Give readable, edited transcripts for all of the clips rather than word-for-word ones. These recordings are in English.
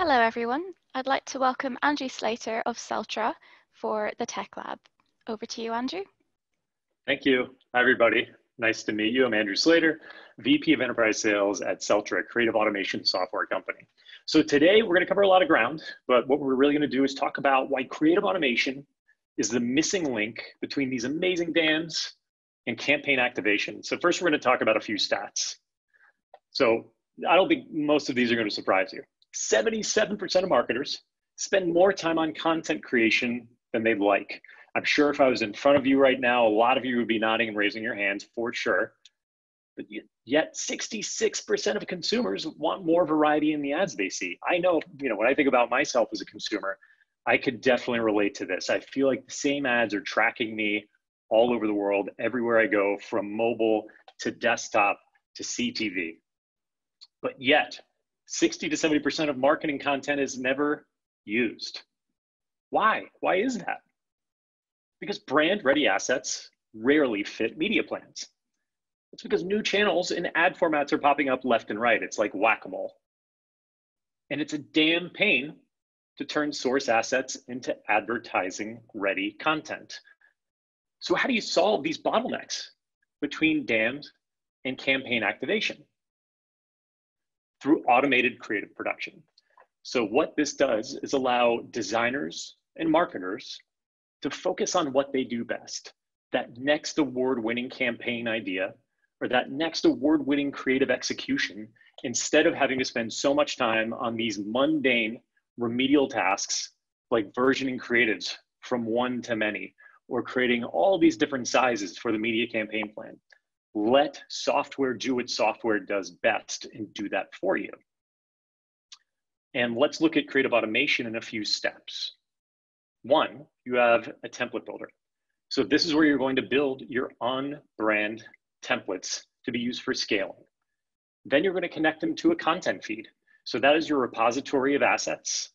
Hello everyone, I'd like to welcome Andrew Slater of Celtra for the TechLab. Over to you, Andrew. Thank you. Hi everybody, nice to meet you. I'm Andrew Slater, VP of Enterprise Sales at Celtra, a creative automation software company. So today we're going to cover a lot of ground, but what we're really going to do is talk about why creative automation is the missing link between these amazing DAMs and campaign activation. So first we're going to talk about a few stats. So I don't think most of these are going to surprise you. 77% of marketers spend more time on content creation than they'd like. I'm sure if I was in front of you right now, a lot of you would be nodding and raising your hands for sure. But yet 66% of consumers want more variety in the ads they see. I know, when I think about myself as a consumer, I could definitely relate to this. I feel like the same ads are tracking me all over the world, everywhere I go, from mobile to desktop to CTV. But yet, 60 to 70% of marketing content is never used. Why? Why is that? Because brand-ready assets rarely fit media plans. It's because new channels and ad formats are popping up left and right. It's like whack-a-mole. And it's a damn pain to turn source assets into advertising-ready content. So how do you solve these bottlenecks between DAMs and campaign activation? Through automated creative production. So what this does is allow designers and marketers to focus on what they do best, that next award-winning campaign idea, or that next award-winning creative execution, instead of having to spend so much time on these mundane remedial tasks like versioning creatives from one to many, or creating all these different sizes for the media campaign plan. Let software do what software does best and do that for you. And let's look at creative automation in a few steps. One, you have a template builder. So this is where you're going to build your on-brand templates to be used for scaling. Then you're going to connect them to a content feed. So that is your repository of assets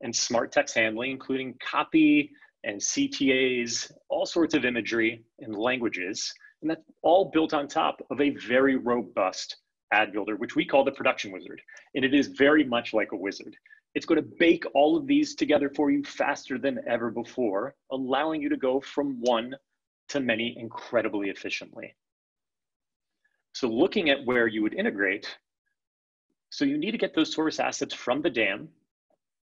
and smart text handling, including copy and CTAs, all sorts of imagery and languages. And that's all built on top of a very robust ad builder, which we call the production wizard. And it is very much like a wizard. It's going to bake all of these together for you faster than ever before, allowing you to go from one to many incredibly efficiently. So looking at where you would integrate, so you need to get those source assets from the DAM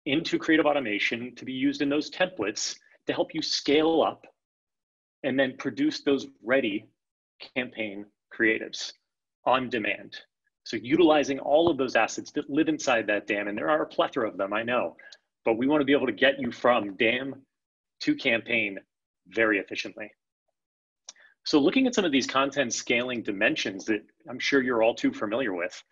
into creative automation to be used in those templates to help you scale up and then produce those ready campaign creatives on demand. So utilizing all of those assets that live inside that DAM, and there are a plethora of them, I know, but we want to be able to get you from DAM to campaign very efficiently. So looking at some of these content scaling dimensions that I'm sure you're all too familiar with.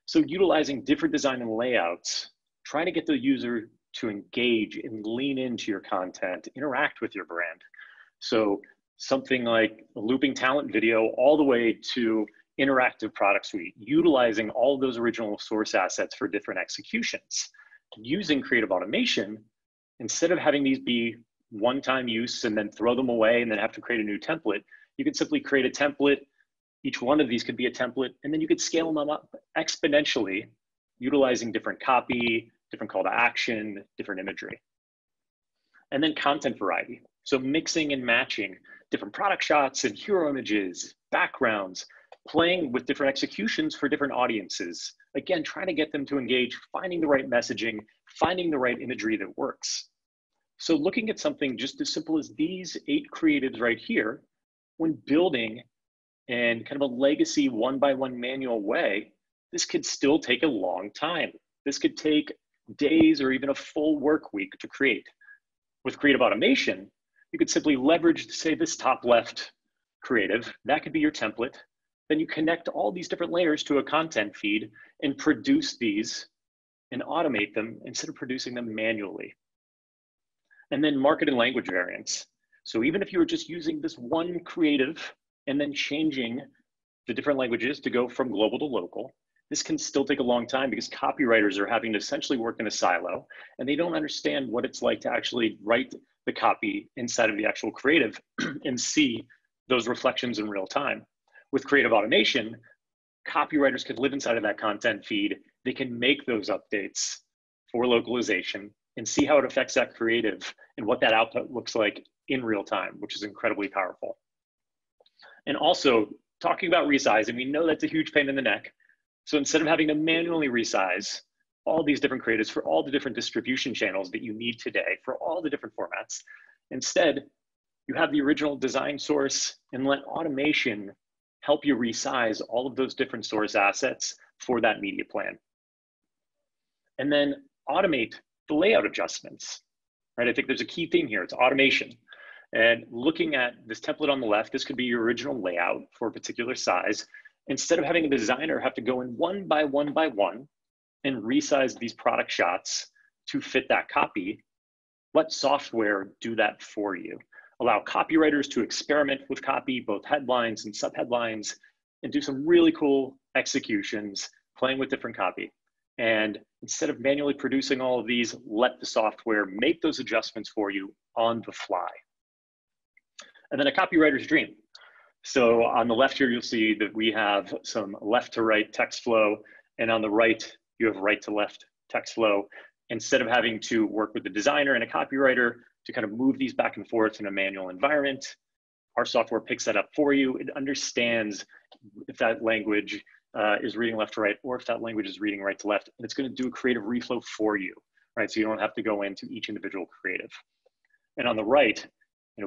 So utilizing different design and layouts, trying to get the user to engage and lean into your content, interact with your brand. So something like a looping talent video all the way to interactive product suite, utilizing all of those original source assets for different executions. Using creative automation, instead of having these be one-time use and then throw them away and then have to create a new template, you could simply create a template. Each one of these could be a template, and then you could scale them up exponentially, utilizing different copy, different call to action, different imagery. And then content variety. So mixing and matching different product shots and hero images, backgrounds, playing with different executions for different audiences. Again, trying to get them to engage, finding the right messaging, finding the right imagery that works. So looking at something just as simple as these 8 creatives right here, when building in kind of a legacy one-by-one manual way, this could still take a long time. This could take days or even a full work week to create. With creative automation, you could simply leverage, say, this top left creative. That could be your template. Then you connect all these different layers to a content feed and produce these and automate them instead of producing them manually. And then market and language variants. So even if you were just using this one creative and then changing the different languages to go from global to local, this can still take a long time because copywriters are having to essentially work in a silo and they don't understand what it's like to actually write the copy inside of the actual creative and see those reflections in real time. With creative automation, copywriters could live inside of that content feed. They can make those updates for localization and see how it affects that creative and what that output looks like in real time, which is incredibly powerful. And also talking about resizing, we know that's a huge pain in the neck. So instead of having to manually resize all these different creatives for all the different distribution channels that you need today for all the different formats, instead, you have the original design source and let automation help you resize all of those different source assets for that media plan. And then automate the layout adjustments, right? I think there's a key theme here, it's automation. And looking at this template on the left, this could be your original layout for a particular size. Instead of having a designer have to go in one by one and resize these product shots to fit that copy, let software do that for you. Allow copywriters to experiment with copy, both headlines and subheadlines, and do some really cool executions, playing with different copy. And instead of manually producing all of these, let the software make those adjustments for you on the fly. And then a copywriter's dream. So on the left here, you'll see that we have some left to right text flow, and on the right, you have right to left text flow. Instead of having to work with the designer and a copywriter to kind of move these back and forth in a manual environment, our software picks that up for you. It understands if that language is reading left to right, or if that language is reading right to left, and it's going to do a creative reflow for you, right? So you don't have to go into each individual creative. And on the right,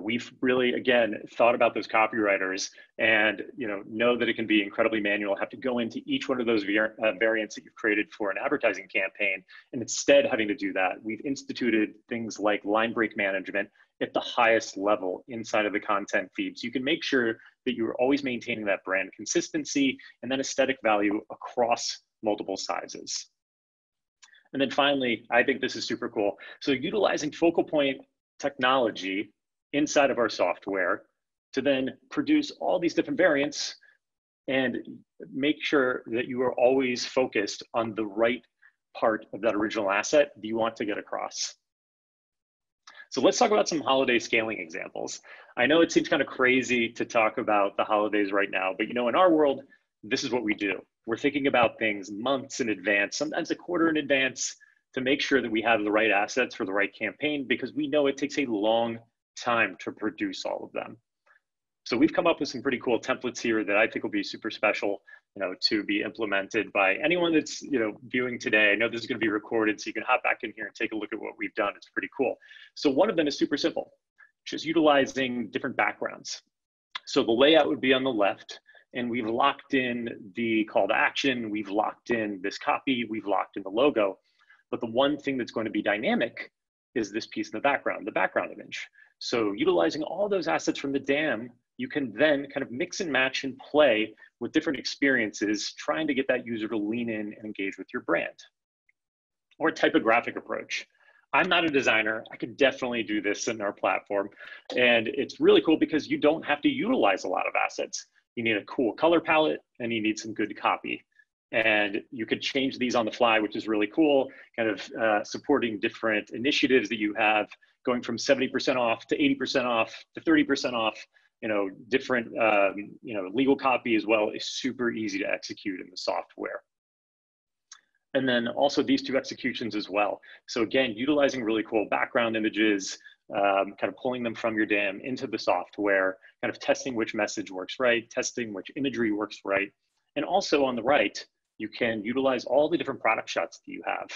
we've really, again, thought about those copywriters and, know that it can be incredibly manual, have to go into each one of those variants that you've created for an advertising campaign. And instead having to do that, we've instituted things like line break management at the highest level inside of the content feed. So you can make sure that you're always maintaining that brand consistency and then aesthetic value across multiple sizes. And then finally, I think this is super cool. So utilizing focal point technology inside of our software to then produce all these different variants and make sure that you are always focused on the right part of that original asset that you want to get across. So let's talk about some holiday scaling examples. I know it seems kind of crazy to talk about the holidays right now, but in our world, this is what we do. We're thinking about things months in advance, sometimes a quarter in advance, to make sure that we have the right assets for the right campaign, because we know it takes a long time to produce all of them. So we've come up with some pretty cool templates here that I think will be super special, to be implemented by anyone that's, viewing today. I know this is going to be recorded, so you can hop back in here and take a look at what we've done. It's pretty cool. So one of them is super simple, just utilizing different backgrounds. So the layout would be on the left, and we've locked in the call to action, we've locked in this copy, we've locked in the logo. But the one thing that's going to be dynamic is this piece in the background image. So utilizing all those assets from the DAM, you can then kind of mix and match and play with different experiences, trying to get that user to lean in and engage with your brand. Or a typographic approach. I'm not a designer. I could definitely do this in our platform. And it's really cool because you don't have to utilize a lot of assets. You need a cool color palette and you need some good copy. And you could change these on the fly, which is really cool, kind of supporting different initiatives that you have, going from 70% off to 80% off to 30% off, different, legal copy as well is super easy to execute in the software. And then also these two executions as well. So again, utilizing really cool background images, kind of pulling them from your DAM into the software, kind of testing which message works right, testing which imagery works right. And also on the right, you can utilize all the different product shots that you have,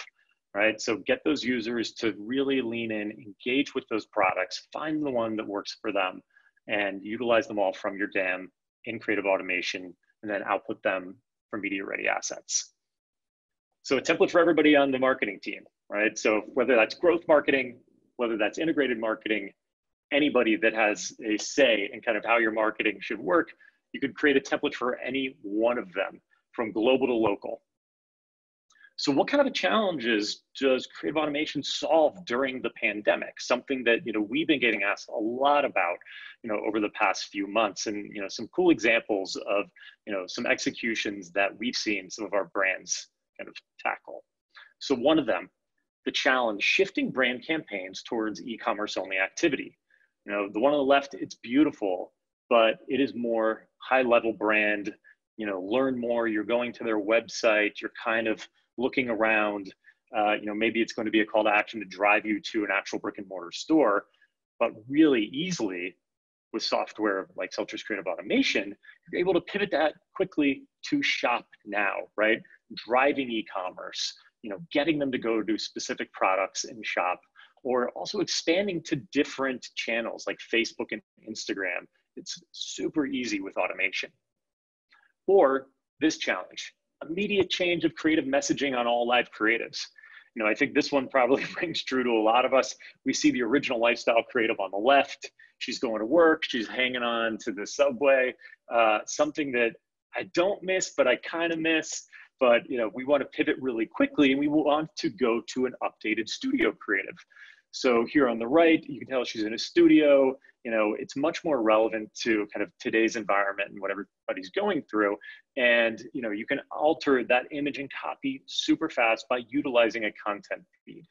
right? So get those users to really lean in, engage with those products, find the one that works for them, and utilize them all from your DAM in creative automation, and then output them for media-ready assets. So a template for everybody on the marketing team, right? So whether that's growth marketing, whether that's integrated marketing, anybody that has a say in kind of how your marketing should work, you could create a template for any one of them, from global to local. So what kind of challenges does creative automation solve during the pandemic? Something that we've been getting asked a lot about over the past few months, and some cool examples of some executions that we've seen some of our brands kind of tackle. So one of them, the challenge, shifting brand campaigns towards e-commerce only activity. The one on the left, it's beautiful, but it is more high level brand, learn more, you're going to their website, you're kind of looking around, Maybe it's going to be a call to action to drive you to an actual brick and mortar store, but really easily with software like Celtra's Creative Automation, you're able to pivot that quickly to shop now, right? Driving e-commerce, getting them to go to specific products and shop, or also expanding to different channels like Facebook and Instagram. It's super easy with automation. Or this challenge, immediate change of creative messaging on all live creatives. I think this one probably rings true to a lot of us. We see the original lifestyle creative on the left. She's going to work, she's hanging on to the subway, something that I don't miss, but I kind of miss. But we want to pivot really quickly, and we want to go to an updated studio creative. So here on the right, you can tell she's in a studio. It's much more relevant to kind of today's environment and what everybody's going through. And you can alter that image and copy super fast by utilizing a content feed.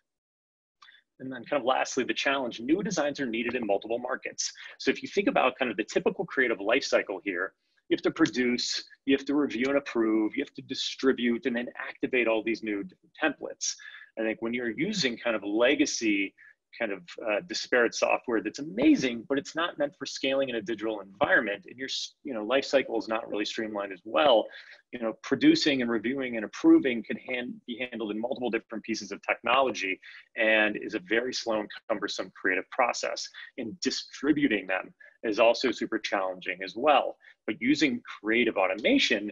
And then kind of lastly, the challenge, new designs are needed in multiple markets. So if you think about kind of the typical creative life cycle here, you have to produce, you have to review and approve, you have to distribute, and then activate all these new templates. I think when you're using kind of legacy, kind of disparate software that's amazing, but it's not meant for scaling in a digital environment, and your life cycle is not really streamlined as well. Producing and reviewing and approving can be handled in multiple different pieces of technology, and is a very slow and cumbersome creative process. And distributing them is also super challenging as well. But using creative automation,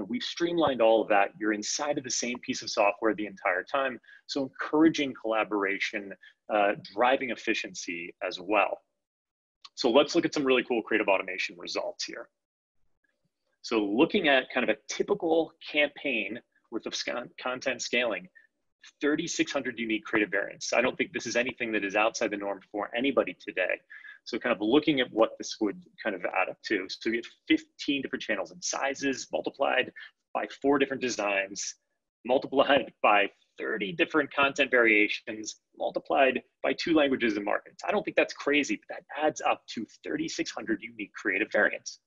we've streamlined all of that. You're inside of the same piece of software the entire time. So encouraging collaboration, driving efficiency as well. So let's look at some really cool creative automation results here. So looking at kind of a typical campaign worth of content scaling, 3,600 unique creative variants. I don't think this is anything that is outside the norm for anybody today. So kind of looking at what this would kind of add up to. So we have 15 different channels and sizes, multiplied by 4 different designs, multiplied by 30 different content variations, multiplied by 2 languages and markets. I don't think that's crazy, but that adds up to 3,600 unique creative variants.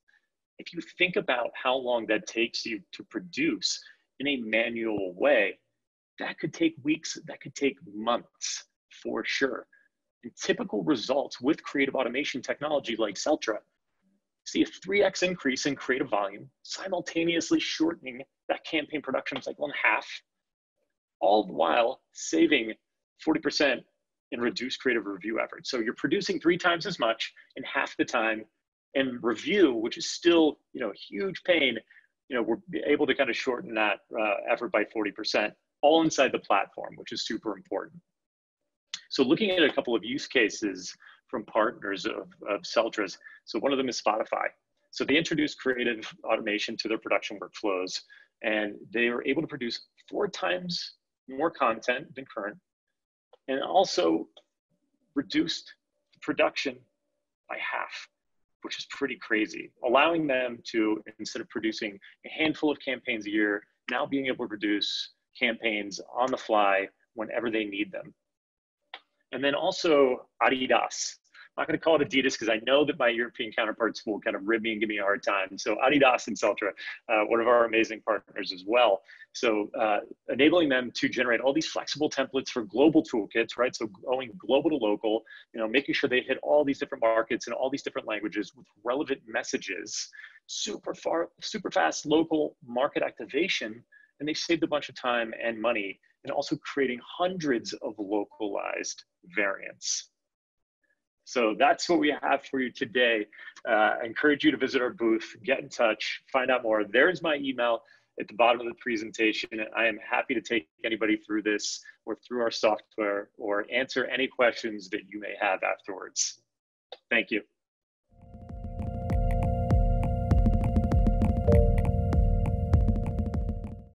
If you think about how long that takes you to produce in a manual way, that could take weeks, that could take months for sure. And typical results with creative automation technology like Celtra see a 3x increase in creative volume, simultaneously shortening that campaign production cycle in half, all the while saving 40% in reduced creative review effort. So you're producing 3 times as much in half the time, and review, which is still huge pain, we're able to kind of shorten that effort by 40%, all inside the platform, which is super important. So looking at a couple of use cases from partners of Celtra's. So one of them is Spotify. So they introduced creative automation to their production workflows, and they were able to produce 4 times more content than current, and also reduced production by half, which is pretty crazy, allowing them to, instead of producing a handful of campaigns a year, now being able to produce campaigns on the fly whenever they need them. And then also adidas. I'm not going to call it adidas because I know that my European counterparts will kind of rib me and give me a hard time. So adidas and Celtra, one of our amazing partners as well. So enabling them to generate all these flexible templates for global toolkits, right? So going global to local, making sure they hit all these different markets and all these different languages with relevant messages, super fast local market activation. And they've saved a bunch of time and money, and also creating hundreds of localized variants. So that's what we have for you today. I encourage you to visit our booth, get in touch, find out more. There's my email at the bottom of the presentation. I am happy to take anybody through this or through our software, or answer any questions that you may have afterwards. Thank you.